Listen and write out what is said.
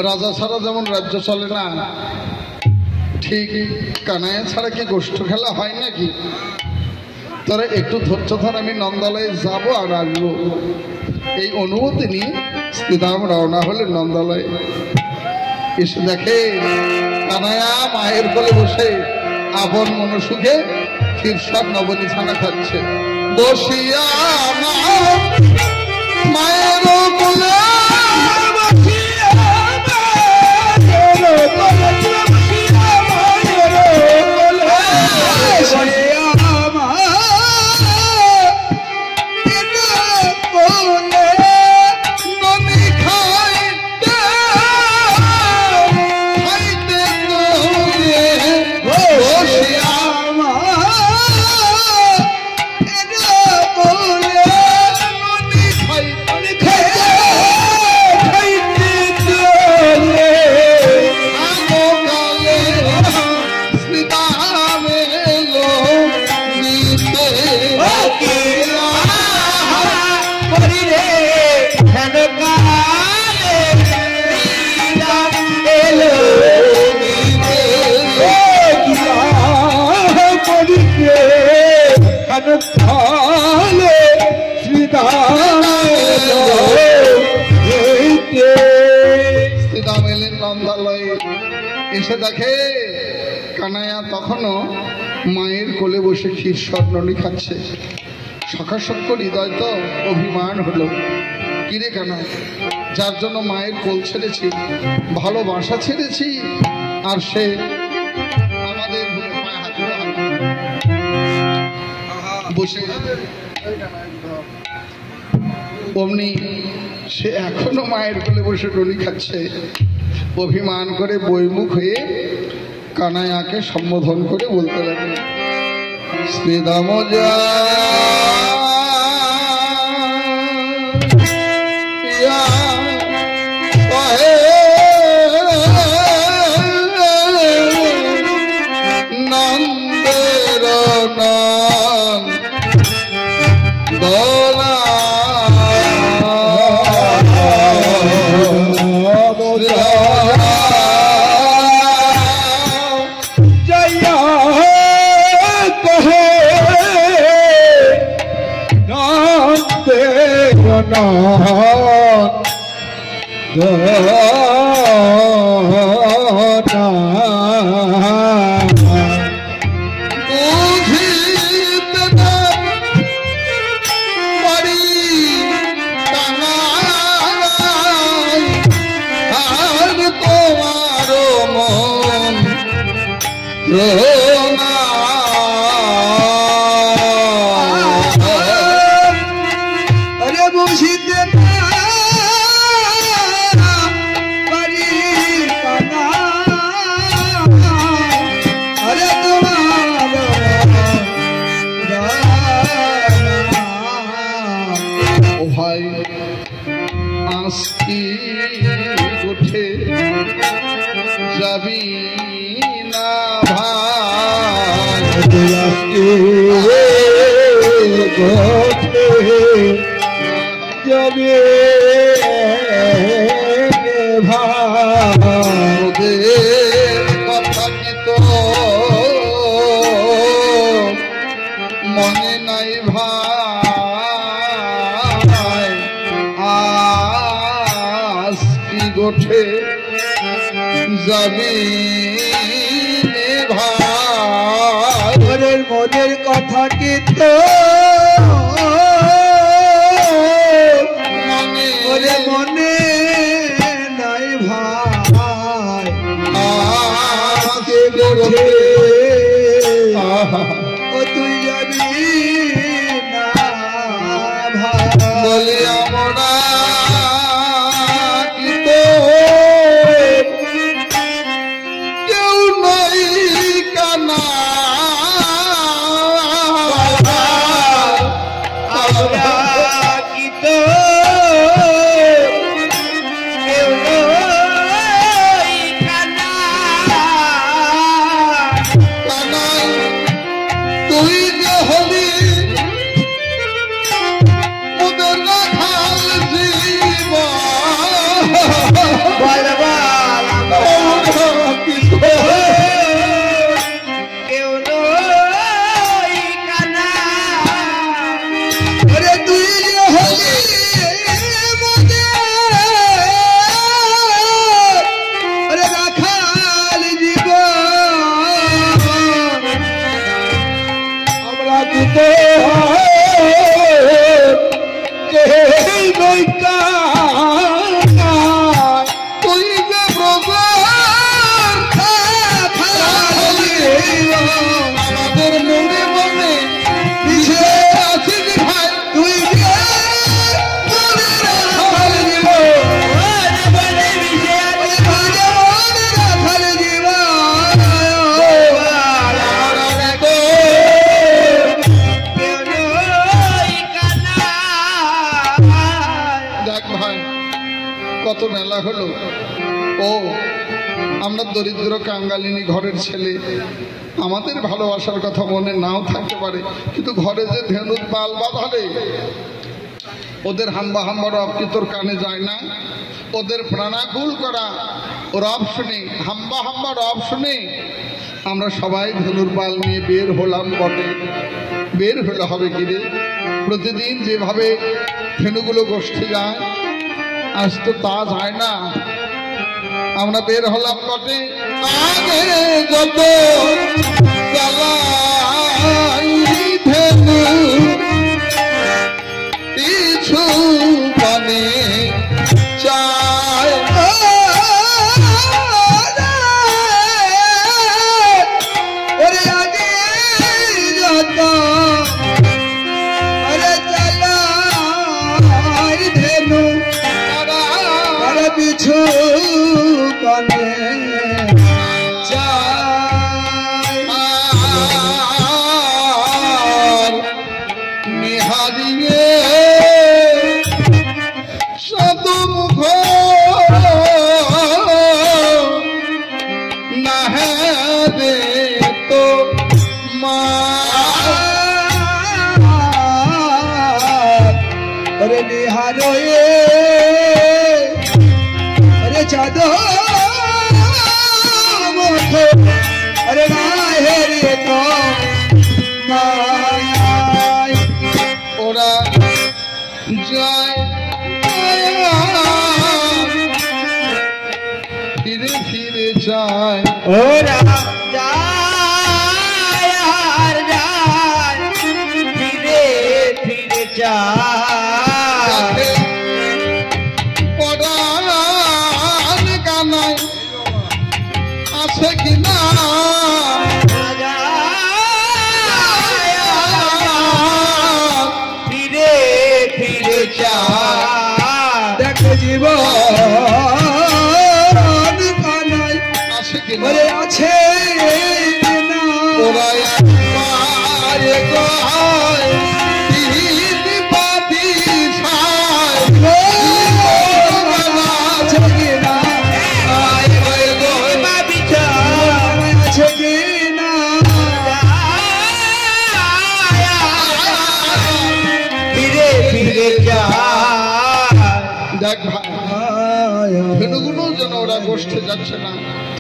রাজা ছাড়া যেমন রাজ্য চলে না, ঠিক কানাইয়া ছাড়া কি গোষ্ঠ খেলা হয় নাকি? তোরা একটু ধৈর্য ধর, আমি নন্দালয়ে যাব আর আসবো। এই অনুমতি নিয়ে শ্রীরাম রওনা হলেন নন্দালয়ে। এসে দেখে কানাইয়া মায়ের কোলে বসে আপন মনসুখে ক্ষীরসার নবনী ছানা খাচ্ছে। বসিয়া মায়ের কোলে এসে দেখে কানাইয়া তখনও মায়ের কোলে বসে ক্ষীর স্বর্ণনি খাচ্ছে। সখাসক্ষ হৃদয় তো অভিমান হলো, কিরে কানাই, যার জন্য মায়ের কোল ছেড়েছি, ভালোবাসা ছেড়েছি, আর সে আমাদের বসে অমনি সে এখনো মায়ের কোলে বসে ডলি খাচ্ছে। অভিমান করে বৈমুখ হয়ে কানাইয়াকে সম্বোধন করে বলতে লাগলেন, শ্রীদাম যা নন্দের দোলা যাবি না ভাই, যাবে ভাদের কথা কি তো মনে নাই ভাই, আজ কি গোঠে যাবি ভাই, মনের কথা কি তো মনে নাই ভাই, আজকে গোঠে ও তুই যাবি না ভাই, বলি আমরা কি তো কেউ নাই কানা, আমরা কি তো কেউ নাই কানা, ও আমরা দরিদ্র কাঙ্গালিনী ঘরের ছেলে, আমাদের ভালোবাসার কথা মনে নাও থাকতে পারে, কিন্তু ঘরে যে ধেনুর পাল বাঁধালে ওদের হাম্বা হাম্বা রব কি তোর কানে যায় না? ওদের প্রাণাকুল করা রব শুনে, হাম্বা হাম্বা রব শুনে আমরা সবাই ধনুর পাল নিয়ে বের হলাম বটে। বের হলে হবে কি রে, প্রতিদিন যেভাবে ধেনুগুলো গোষ্ঠী যায় আজ তো তা যায় না। আমরা বের হলাম বটে, আগে যত চালাই ধেনু কিছু পানে চায়, ওরে আগে যত ওরে চালাই ধেনু ওরে পিছু পানে নিহারিয়ে সদুমুখ নাহে রে তো মা, ওরে নিহারে ওরে চাঁদ अरे नाहे रे तो माय ওরা যায় ফিরে ফিরে যায়, ओरा जाय यार जाय फिरे फिरे जाय পরাণ কানাই আছে কিনা फिरे फिरे जाय देख জীবন কানাই আছে কিনা ওরে আছে কিনা ওরা একবার কয় তিন পাতি ছায় আছে কিনা আছে কিনা ফিরে ফিরে যায় দেখ ভাই, ভেনুগুলো যেন ওরা গোষ্ঠে যাচ্ছে না।